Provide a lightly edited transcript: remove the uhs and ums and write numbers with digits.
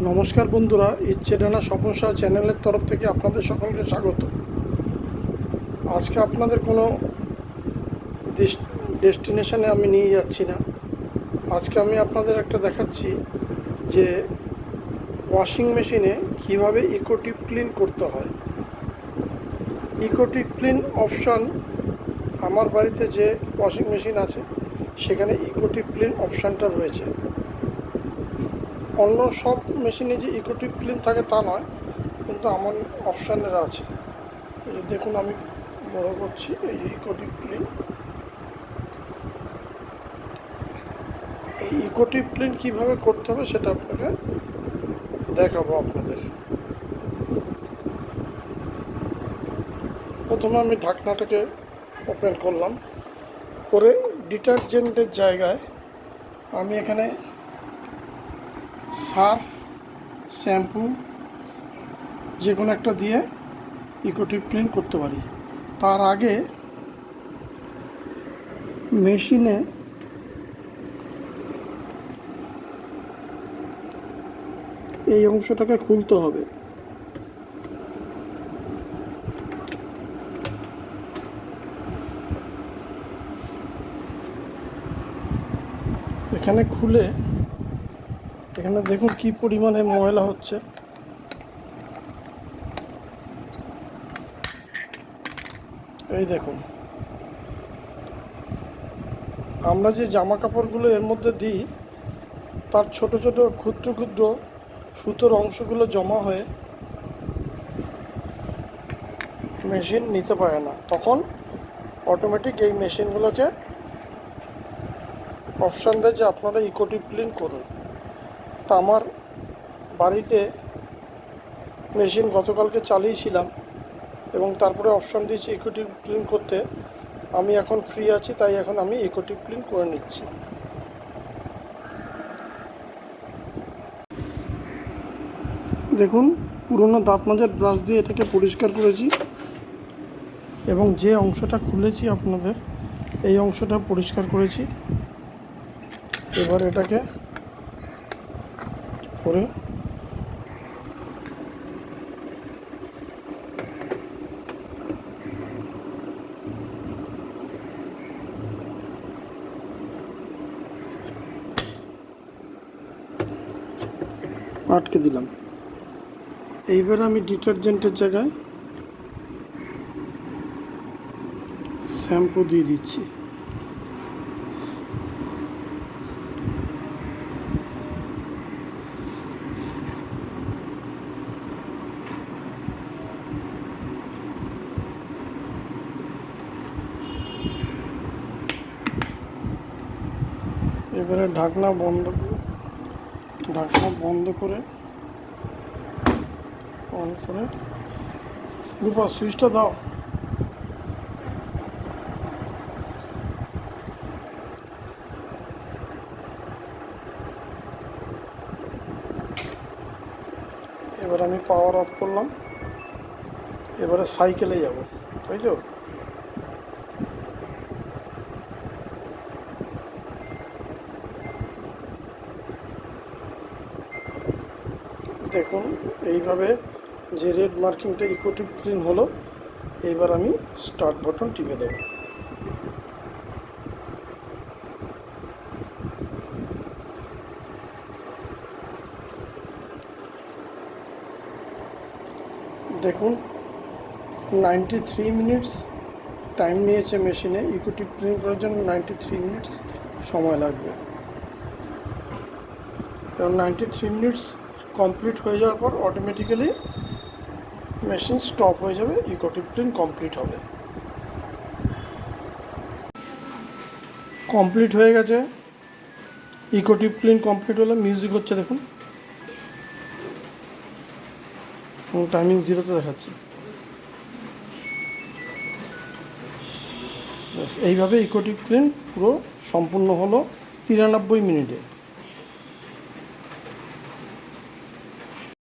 নমস্কার বন্ধুরা, ইচ্ছে ডানা স্বপন সাহা চ্যানেলের তরফ থেকে আপনাদের সকলকে স্বাগত। আজকে আপনাদের কোনো ডেস্টিনেশনে আমি নিয়ে যাচ্ছি না। আজকে আমি আপনাদের একটা দেখাচ্ছি যে ওয়াশিং মেশিনে কীভাবে ইকো ডিপ ক্লিন করতে হয়। ইকো ডিপ ক্লিন অপশান আমার বাড়িতে যে ওয়াশিং মেশিন আছে সেখানে ইকো ডিপ ক্লিন অপশানটা রয়েছে। অন্য সব মেশিনে যে ইকো ডিপ ক্লিন থাকে তা নয়, কিন্তু আমার অপশানেরা আছে। এই দেখুন, আমি বড় করছি এই ইকো ডিপ ক্লিন। এই ইকো ডিপ ক্লিন কীভাবে করতে হবে সেটা আপনাকে দেখাবো আপনাদের। প্রথমে আমি ঢাকনাটাকে ওপেন করলাম, করে ডিটারজেন্টের জায়গায় আমি এখানে সার্ফ, শ্যাম্পু যে কোনো একটা দিয়ে ইকো ডিপ ক্লিন করতে পারি। তার আগে মেশিনে এই অংশটাকে খুলতে হবে। এখানে খুলে এখানে দেখুন কি পরিমাণে ময়লা হচ্ছে। এই দেখুন, আমরা যে জামা কাপড়গুলো এর মধ্যে দিই তার ছোট ছোট ক্ষুদ্র ক্ষুদ্র সুতোর অংশগুলো জমা হয়ে মেশিন নিতে পারে না। তখন অটোমেটিক এই মেশিনগুলোকে অপশান দেয় যে আপনারা ইকো ডিপ ক্লিন করুন। তা আমার বাড়িতে মেশিন গতকালকে চালিয়েছিলাম এবং তারপরে অপশান দিয়েছি ইকো ডিপ ক্লিন করতে। আমি এখন ফ্রি আছি, তাই এখন আমি ইকো ডিপ ক্লিন করে নিচ্ছি। দেখুন, পুরনো দাঁত মাজার ব্রাশ দিয়ে এটাকে পরিষ্কার করেছি এবং যে অংশটা খুলেছি আপনাদের এই অংশটা পরিষ্কার করেছি। এবার এটাকে করে আটকে দিলাম। এইবার আমি ডিটারজেন্টের জায়গায় শ্যাম্পু দিয়ে দিচ্ছি। এবারে ঢাকনা বন্ধ করে অন করে রূপা সুইচটা দাও। এবার আমি পাওয়ার অফ করলাম। এবারে সাইকেলে যাব, তাই তো? দেখুন, এইভাবে যে রেড মার্কিংটা ইকো ডিপ ক্লিন হলো। এইবার আমি স্টার্ট বাটন টিপে দেব। দেখুন, 93 মিনিটস টাইম নিয়েছে মেশিনে ইকো ডিপ ক্লিন করার জন্য। 93 মিনিটস সময় লাগবে। এবং 93 মিনিটস কমপ্লিট হয়ে যাওয়ার পর অটোমেটিক্যালি মেশিন স্টপ হয়ে যাবে, ইকো ডিপ ক্লিন কমপ্লিট হবে। কমপ্লিট হয়ে গেছে, ইকো ডিপ ক্লিন কমপ্লিট হলো। মিউজিক হচ্ছে দেখুন, টাইমিং 0-তে দেখাচ্ছে। এইভাবে ইকো ডিপ ক্লিন পুরো সম্পূর্ণ হলো 93 মিনিটে।